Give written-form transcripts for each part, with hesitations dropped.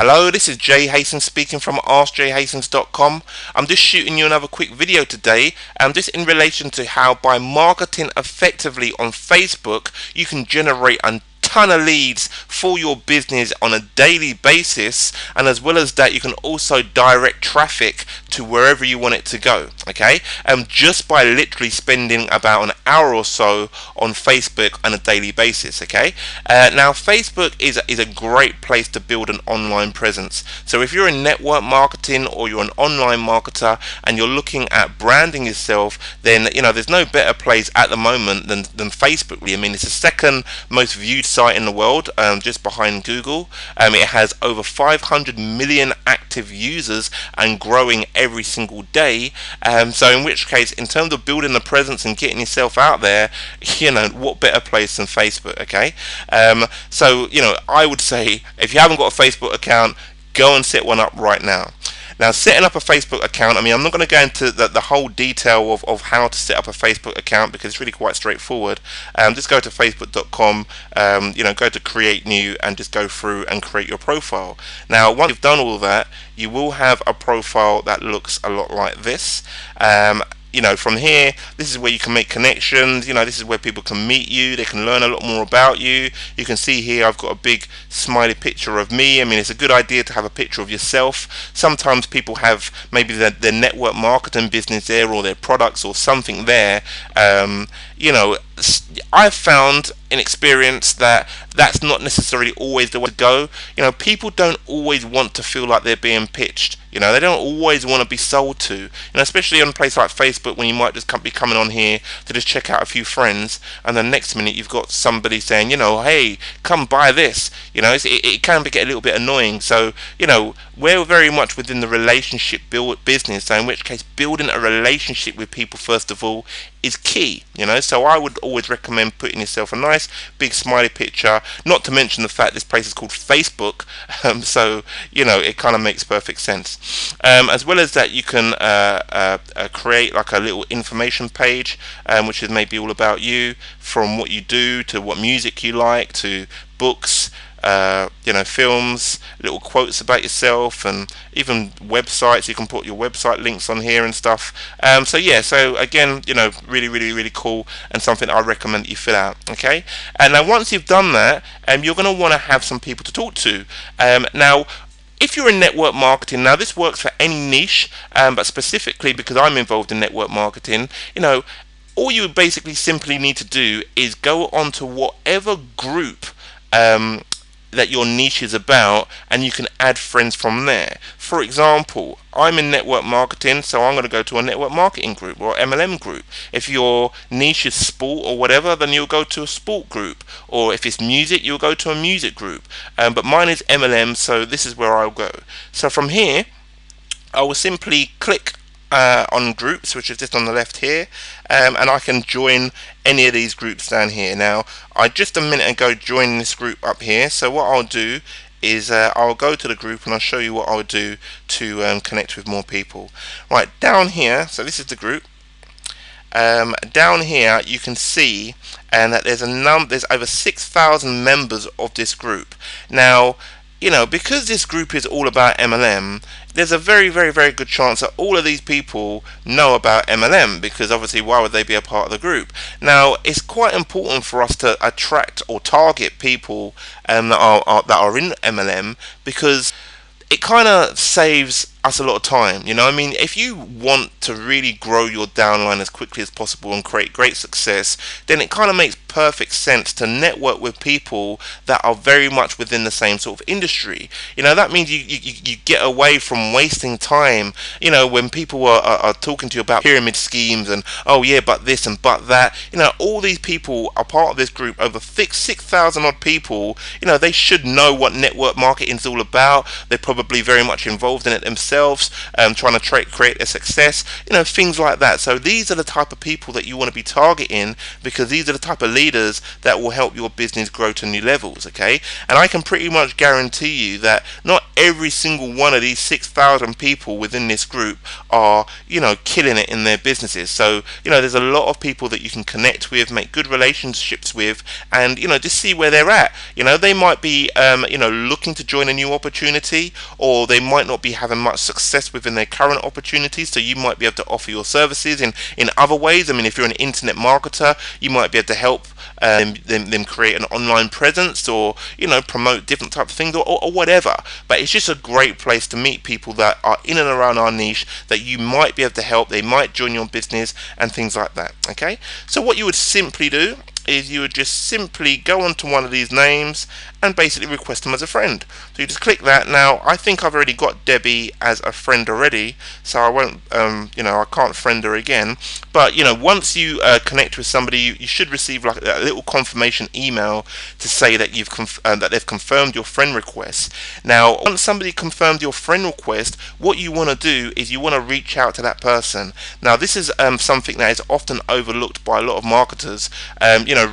Hello, this is Jay Hastings speaking from AskJayHastings.com. I'm just shooting you another quick video today, just in relation to how by marketing effectively on Facebook, you can generate a ton of leads for your business on a daily basis, and as well as that you can also direct traffic to wherever you want it to go, okay, just by literally spending about an hour or so on Facebook on a daily basis, okay. Now Facebook is a great place to build an online presence. So if you're in network marketing or you're an online marketer and you're looking at branding yourself, then there's no better place at the moment than Facebook. I mean, it's the second most viewed site in the world, just behind Google. It has over 500 million active users and growing every single day. So in which case, in terms of building the presence and getting yourself out there, what better place than Facebook, okay? So I would say if you haven't got a Facebook account, go and set one up right now. Now, setting up a Facebook account, I'm not going to go into the whole detail of how to set up a Facebook account because it's really quite straightforward. Just go to facebook.com, go to create new and just go through and create your profile. Now, once you've done all that, you will have a profile that looks a lot like this. From here, this is where you can make connections. This is where people can meet you. They can learn a lot more about you. You can see here I've got a big smiley picture of me. It's a good idea to have a picture of yourself. Sometimes people have maybe their network marketing business there or their products or something there. I've found in experience that that's not necessarily always the way to go. People don't always want to feel like they're being pitched. They don't always want to be sold to. Especially on a place like Facebook, when you might just be coming on here to just check out a few friends, and the next minute you've got somebody saying, hey, come buy this. It can get a little bit annoying. So, we're very much within the relationship build business. So in which case, building a relationship with people first of all is key. So I would always recommend putting yourself a nice big smiley picture. Not to mention the fact this place is called Facebook, so it kind of makes perfect sense. As well as that, you can create like a little information page, which is maybe all about you, from what you do to what music you like to books, films, little quotes about yourself, and even websites. You can put your website links on here and stuff. So again, really cool, and something I recommend that you fill out, okay. And now once you've done that, you're going to want to have some people to talk to. Now if you're in network marketing, now this works for any niche, but specifically because I'm involved in network marketing, all you basically simply need to do is go on to whatever group that your niche is about, and you can add friends from there. For example, I'm in network marketing, so I'm going to go to a network marketing group or MLM group. If your niche is sport or whatever, then you'll go to a sport group, or if it's music, you'll go to a music group. But mine is MLM, so this is where I'll go. So from here, I will simply click on groups, which is just on the left here, and I can join any of these groups down here. Now, I just a minute ago joined this group up here, so what I'll do is I'll go to the group and I'll show you what I'll do to connect with more people. Right, down here, so this is the group. Down here you can see that there's over 6,000 members of this group. Now, because this group is all about MLM, there's a very good chance that all of these people know about MLM, because obviously why would they be a part of the group? Now, it's quite important for us to attract or target people that are in MLM, because it kind of saves us a lot of time. If you want to really grow your downline as quickly as possible and create great success, then it kind of makes perfect sense to network with people that are very much within the same sort of industry. That means you get away from wasting time, when people are talking to you about pyramid schemes and, oh yeah, but this and but that. All these people are part of this group, over 6,000 odd people. They should know what network marketing is all about. They're probably very much involved in it themselves. themselves, trying to create a success, things like that. So these are the type of people that you want to be targeting, because these are the type of leaders that will help your business grow to new levels, okay? And I can pretty much guarantee you that not every single one of these 6,000 people within this group are, killing it in their businesses. So, there's a lot of people that you can connect with, make good relationships with, and, just see where they're at. They might be, looking to join a new opportunity, or they might not be having much success within their current opportunities. So you might be able to offer your services in other ways. I mean, if you're an internet marketer, you might be able to help them create an online presence, or promote different types of things, or whatever. But it's just a great place to meet people that are in and around our niche that you might be able to help. They might join your business and things like that, okay? So what you would simply do is you would just simply go onto one of these names and basically request them as a friend. So you just click that. Now I think I've already got Debbie as a friend already, so I won't I can't friend her again. But once you connect with somebody, you should receive like a little confirmation email to say that that they've confirmed your friend request. Now once somebody confirmed your friend request, what you want to do is you want to reach out to that person. Now this is something that is often overlooked by a lot of marketers.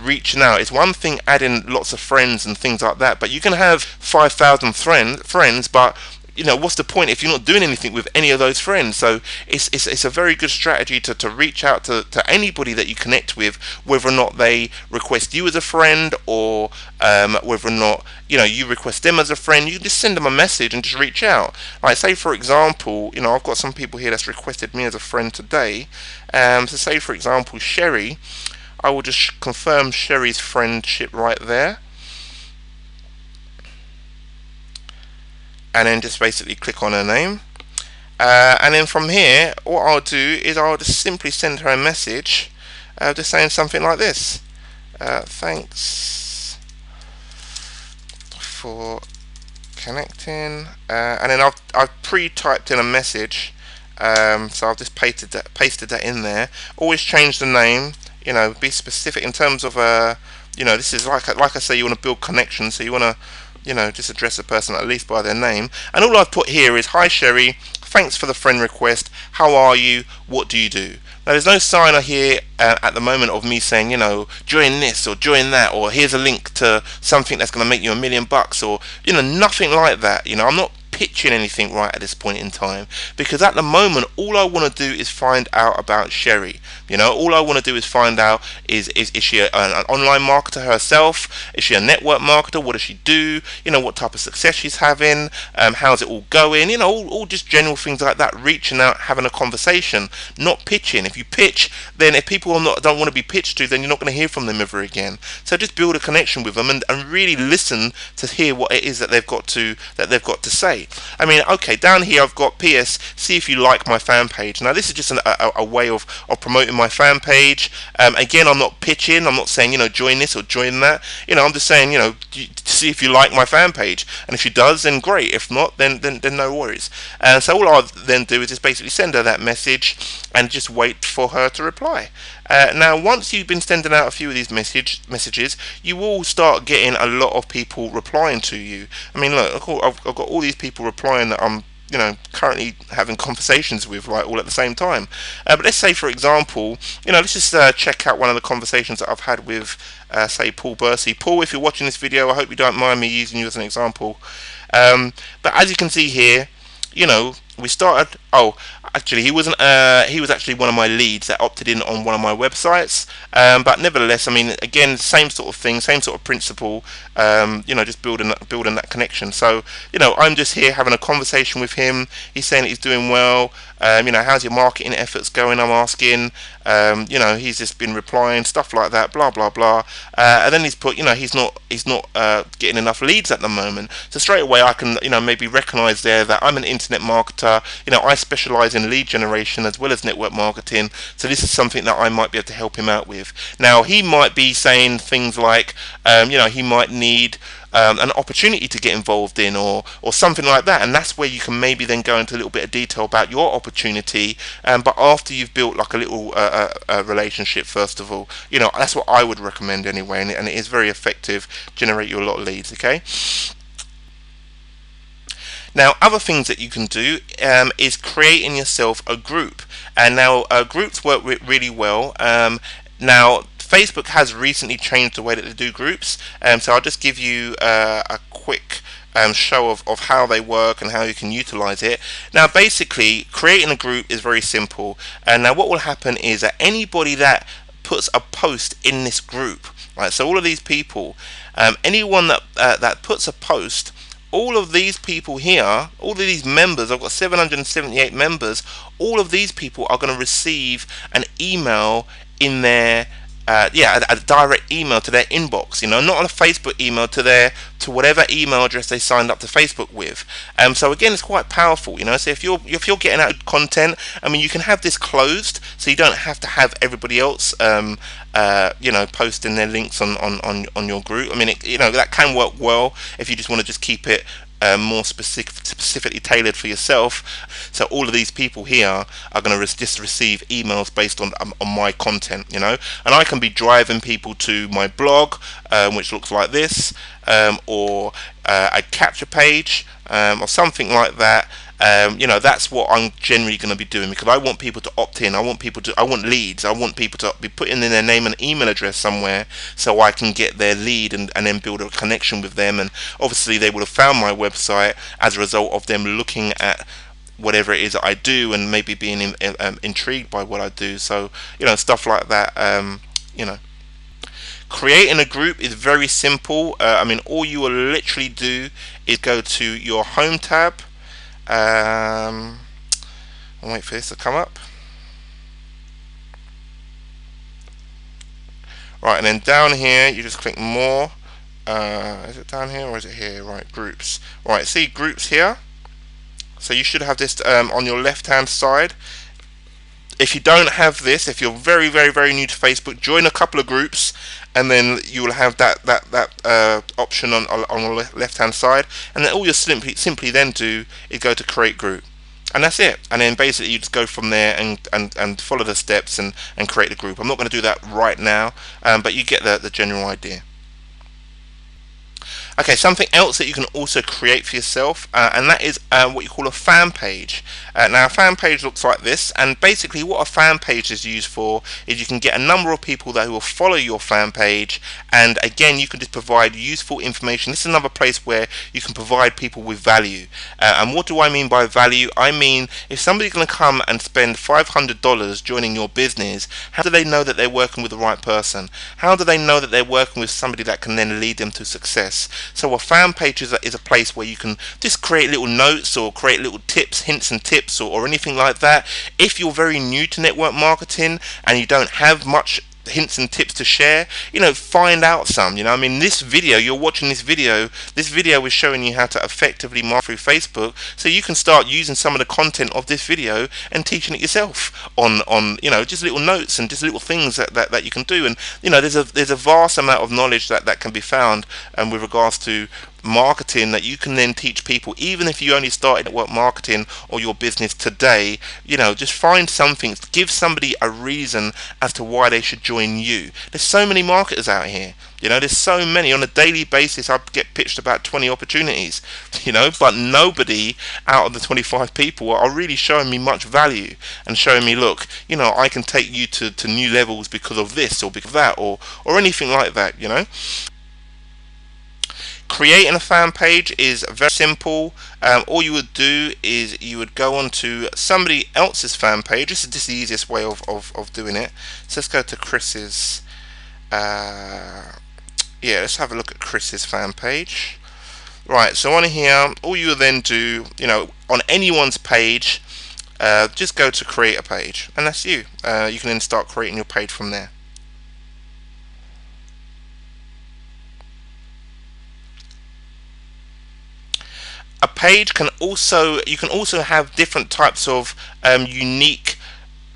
Reaching out, it's one thing adding lots of friends and things like that, but you can have 5,000 friends, but what's the point if you're not doing anything with any of those friends? So it's a very good strategy to reach out to anybody that you connect with, whether or not they request you as a friend, or whether or not you request them as a friend. You can just send them a message and just reach out. Like, say for example, I've got some people here that's requested me as a friend today. So say for example Sherry, I will just confirm Sherry's friendship right there, and then just basically click on her name, and then from here what I'll do is I'll just simply send her a message, just saying something like this: thanks for connecting, and then I've pre-typed in a message, so I've just pasted that in there. Always change the name, be specific in terms of this is like I say, you want to build connections, so you want to just address a person at least by their name. And all I've put here is, hi Sherry, thanks for the friend request, how are you, what do you do? Now there's no sign here at the moment of me saying, join this or join that, or here's a link to something that's going to make you $1 million, or nothing like that. I'm not pitching anything right at this point in time, because at the moment all I want to do is find out about Sherry. All I want to do is find out is she an online marketer herself? Is she a network marketer? What does she do? What type of success she's having? How's it all going? All just general things like that. Reaching out, having a conversation, not pitching. If you pitch, then if people don't want to be pitched to, then you're not going to hear from them ever again. So just build a connection with them, and really listen to hear what it is that they've got to say. I mean, okay, down here I've got PS, see if you like my fan page. Now this is just a way of promoting my fan page. Again, I'm not pitching, I'm not saying, join this or join that. I'm just saying, see if you like my fan page. And if she does, then great. If not, then no worries. So all I'll then do is just basically send her that message and just wait for her to reply. Now once you've been sending out a few of these messages, you will start getting a lot of people replying to you. I mean, look, I've got all these people replying that I'm currently having conversations with, right, all at the same time. But let's say for example, let's just check out one of the conversations that I've had with say Paul Bursey. Paul, if you're watching this video, I hope you don't mind me using you as an example. But as you can see here, we started. Oh, actually, he wasn't. He was actually one of my leads that opted in on one of my websites. But nevertheless, I mean, again, same sort of thing, same sort of principle. Just building that connection. So, I'm just here having a conversation with him. He's saying that he's doing well. How's your marketing efforts going? I'm asking. He's just been replying, stuff like that, blah blah blah. And then he's put, he's not getting enough leads at the moment. So straight away, I can, maybe recognize there that I'm an internet marketer. I specialize in lead generation as well as network marketing. So this is something that I might be able to help him out with. Now he might be saying things like, he might need an opportunity to get involved in, or something like that, and that's where you can maybe then go into a little bit of detail about your opportunity, but after you've built like a little relationship first of all. That's what I would recommend anyway, and it is very effective, generate you a lot of leads. Okay. Now, other things that you can do is creating yourself a group. And now groups work really well. Now, Facebook has recently changed the way that they do groups, so I'll just give you a quick show of how they work and how you can utilize it. Now, basically, creating a group is very simple. And now, what will happen is that anybody that puts a post in this group, right? So all of these people, anyone that puts a post, all of these people here, all of these members, I've got 778 members, all of these people are going to receive an email in their a direct email to their inbox, not on a Facebook email, to whatever email address they signed up to Facebook with. So again, it's quite powerful, so if you're getting out content, I mean, you can have this closed, so you don't have to have everybody else posting their links on your group. I mean, that can work well if you just want to just keep it more specifically tailored for yourself. So all of these people here are going to just receive emails based on my content, and I can be driving people to my blog, which looks like this, or a capture page, or something like that. That's what I'm generally going to be doing, because I want people to opt in. I want leads. I want people to be putting in their name and email address somewhere, so I can get their lead and then build a connection with them. And obviously they would have found my website as a result of them looking at whatever it is that I do and maybe being intrigued by what I do. So stuff like that. Creating a group is very simple. I mean, all you will literally do is go to your home tab. I'll wait for this to come up. Right, and then down here you just click more. Is it down here or is it here? Right, groups. Right, see groups here. So you should have this on your left hand side. If you don't have this, if you're very new to Facebook, join a couple of groups, and then you will have that option on the left hand side. And then all you simply then do is go to create group, and that's it. And then basically you just go from there and follow the steps and create the group. I'm not going to do that right now, but you get the general idea. Okay, something else that you can also create for yourself, and that is what you call a fan page. Now, a fan page looks like this, and basically what a fan page is used for is you can get a number of people that will follow your fan page, and again, you can just provide useful information. This is another place where you can provide people with value. And what do I mean by value? I mean, if somebody's going to come and spend $500 joining your business, how do they know that they're working with the right person? How do they know that they're working with somebody that can then lead them to success? So a fan page is a place where you can just create little notes or create little tips, hints and tips, or anything like that. If you're very new to network marketing and you don't have much hints and tips to share, find out some. I mean, this video, you're watching this video is showing you how to effectively market through Facebook, so you can start using some of the content of this video and teaching it yourself on just little notes and just little things that you can do. And there's a vast amount of knowledge that can be found with regards to marketing that you can then teach people, even if you only started network marketing or your business today. Just find something, give somebody a reason as to why they should join you. There's so many marketers out here. There's so many. On a daily basis I get pitched about 20 opportunities, but nobody out of the 25 people are really showing me much value and showing me, look, I can take you to new levels because of this or because of that, or anything like that. Creating a fan page is very simple. All you would do is you would go onto somebody else's fan page. This is just the easiest way of doing it. So let's go to Chris's. Let's have a look at Chris's fan page. Right, so on here, all you will then do, on anyone's page, just go to create a page, and that's you. You can then start creating your page from there. A page can also, you can also have different types of unique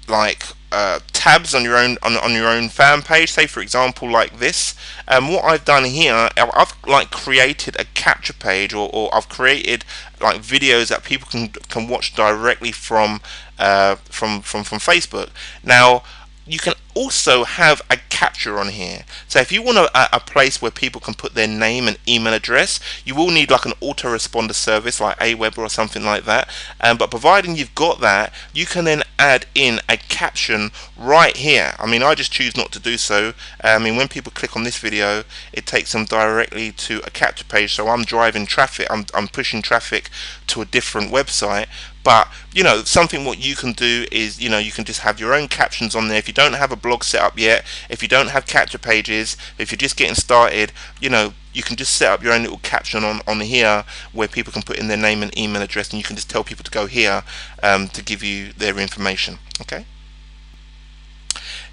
tabs on your own fan page. Say for example like this. What I've done here, I've created a capture page, or I've created videos that people can watch directly from Facebook. Now you can also have a capture on here. So if you want a place where people can put their name and email address, you will need like an autoresponder service like Aweber or something like that. But providing you've got that, you can then add in a caption right here. I mean, I just choose not to do so. I mean, when people click on this video, it takes them directly to a capture page. So I'm driving traffic, I'm pushing traffic to a different website. But you know, something what you can do is, you know, you can just have your own captions on there. If you don't have a blog set up yet, if you don't have capture pages, if you're just getting started, you know, you can just set up your own little caption on here where people can put in their name and email address, and you can just tell people to go here to give you their information. Okay.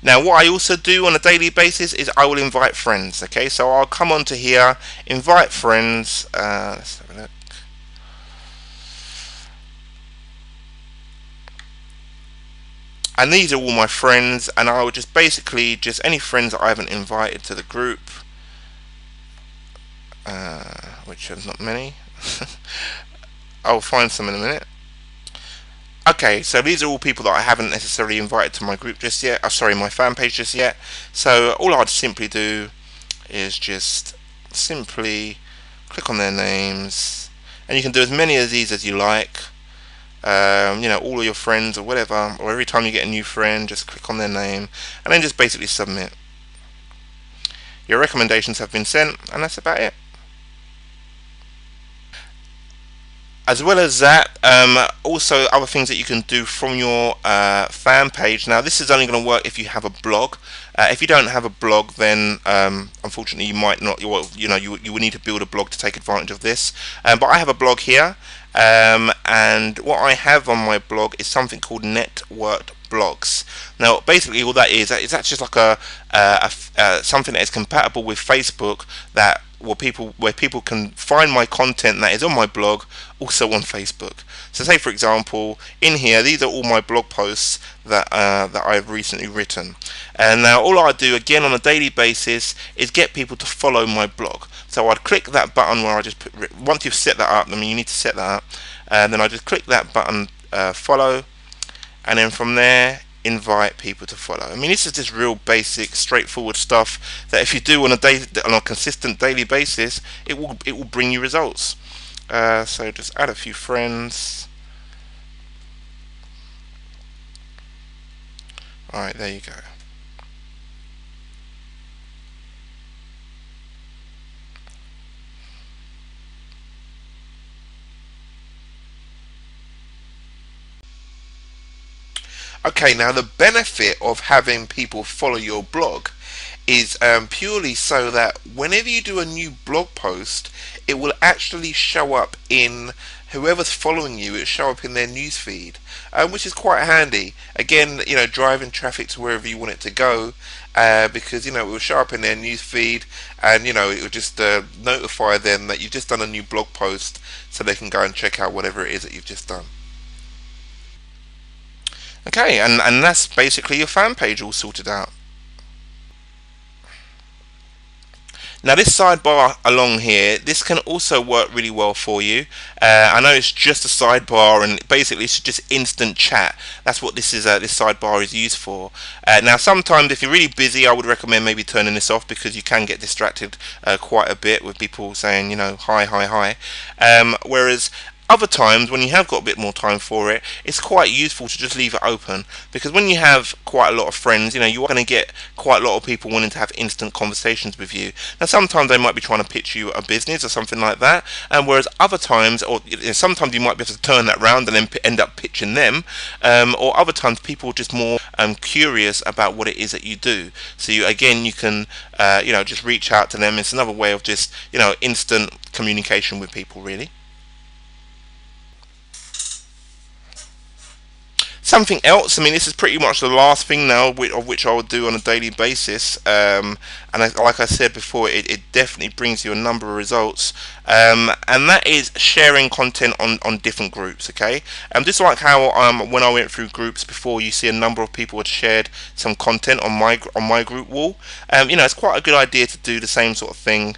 Now what I also do on a daily basis is I will invite friends. Okay, so I'll come onto here, invite friends. Let's have a look. And these are all my friends, and I would just basically just any friends that I haven't invited to the group, which is not many. I'll find some in a minute. Okay, so these are all people that I haven't necessarily invited to my group just yet. Oh, sorry, my fan page just yet. So all I'd simply do is just simply click on their names, and you can do as many of these as you like. You know, all of your friends or whatever, or every time you get a new friend, just click on their name and then just basically submit. Your recommendations have been sent, and that's about it. As well as that, also other things that you can do from your fan page. Now this is only going to work if you have a blog. If you don't have a blog, then unfortunately you might not. You will need to build a blog to take advantage of this. But I have a blog here, and what I have on my blog is something called networked blogs. Now basically all that is that's just like something that is compatible with Facebook, that where people can find my content that is on my blog also on Facebook. So say for example, in here, these are all my blog posts that I've recently written, and now all I do again on a daily basis is get people to follow my blog. So I'd click that button where I just put, once you've set that up, I mean you need to set that up, and then I just click that button, follow, and then from there invite people to follow. I mean, this is just real basic, straightforward stuff that if you do on a consistent daily basis, it will bring you results. So just add a few friends. All right, there you go. Okay, now the benefit of having people follow your blog is purely so that whenever you do a new blog post, it will actually show up in whoever's following you. It'll show up in their newsfeed, which is quite handy. Again, you know, driving traffic to wherever you want it to go, because you know it will show up in their newsfeed, and you know it will just notify them that you've just done a new blog post, so they can go and check out whatever it is that you've just done. Okay, and that's basically your fan page all sorted out. Now this sidebar along here, this can also work really well for you. I know it's just a sidebar, and basically it's just instant chat. That's what this sidebar is used for. Now sometimes if you're really busy, I would recommend maybe turning this off, because you can get distracted quite a bit with people saying, you know, hi, hi, hi. Whereas other times, when you have got a bit more time for it, it's quite useful to just leave it open, because when you have quite a lot of friends, you know, you're going to get quite a lot of people wanting to have instant conversations with you. Now sometimes they might be trying to pitch you a business or something like that, and whereas other times, or sometimes you might be able to turn that round and then end up pitching them, or other times people are just more curious about what it is that you do. So you can you know, just reach out to them. It's another way of just, you know, instant communication with people, really. Something else, I mean, this is pretty much the last thing now of which I would do on a daily basis, and like I said before, it definitely brings you a number of results, and that is sharing content on different groups. Okay, just like how when I went through groups before, you see a number of people had shared some content on my group wall. You know, it's quite a good idea to do the same sort of thing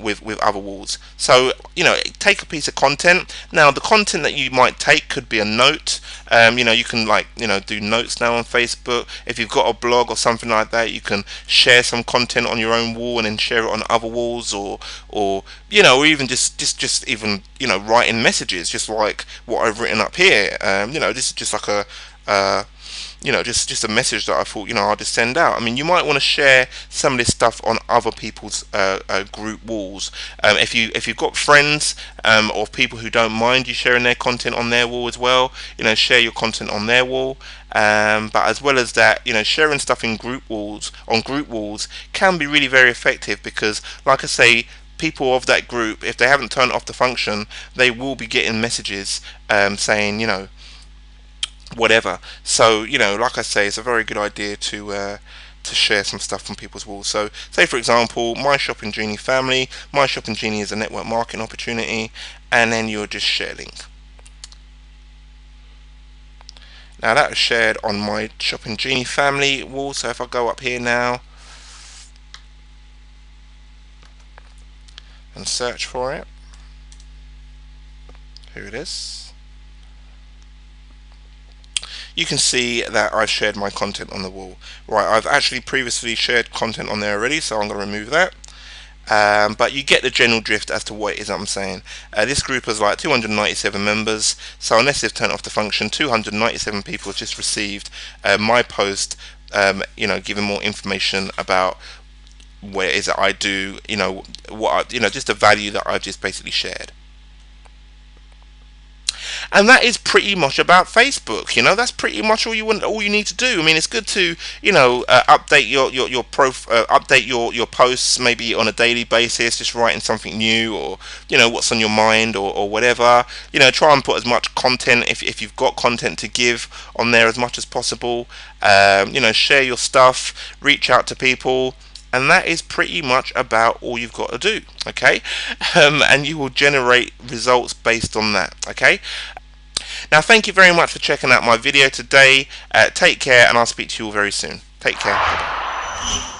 with other walls. So you know, take a piece of content. Now the content that you might take could be a note. You know, you can, like, do notes now on Facebook. If you've got a blog or something like that, you can share some content on your own wall and then share it on other walls, or or even just even writing messages, just like what I've written up here. This is just like just a message that I thought, I'll just send out. I mean, you might want to share some of this stuff on other people's group walls. If you've got friends or people who don't mind you sharing their content on their wall as well, share your content on their wall. But as well as that, sharing stuff in group walls can be really very effective, because, like I say, people of that group, if they haven't turned off the function, they will be getting messages saying, whatever. So, like I say, it's a very good idea to share some stuff from people's walls. So, say for example, my Shopping Genie family. My Shopping Genie is a network marketing opportunity, and then you'll just share link. Now that is shared on my Shopping Genie family wall. So if I go up here now and search for it, here it is. You can see that I've shared my content on the wall. Right, I've actually previously shared content on there already, so I'm going to remove that. But you get the general drift as to what it is I'm saying. This group has like 297 members, so unless they've turned off the function, 297 people have just received my post, giving more information about what it is that I do, just the value that I've just basically shared. And that is pretty much about Facebook. That's pretty much all you need to do. I mean, it's good to update your posts maybe on a daily basis, just writing something new, or what's on your mind, or whatever. Try and put as much content, if you've got content to give, on there as much as possible. Share your stuff, reach out to people. And that is pretty much about all you've got to do, okay? And you will generate results based on that, okay? Now, thank you very much for checking out my video today. Take care, and I'll speak to you all very soon. Take care. Bye-bye.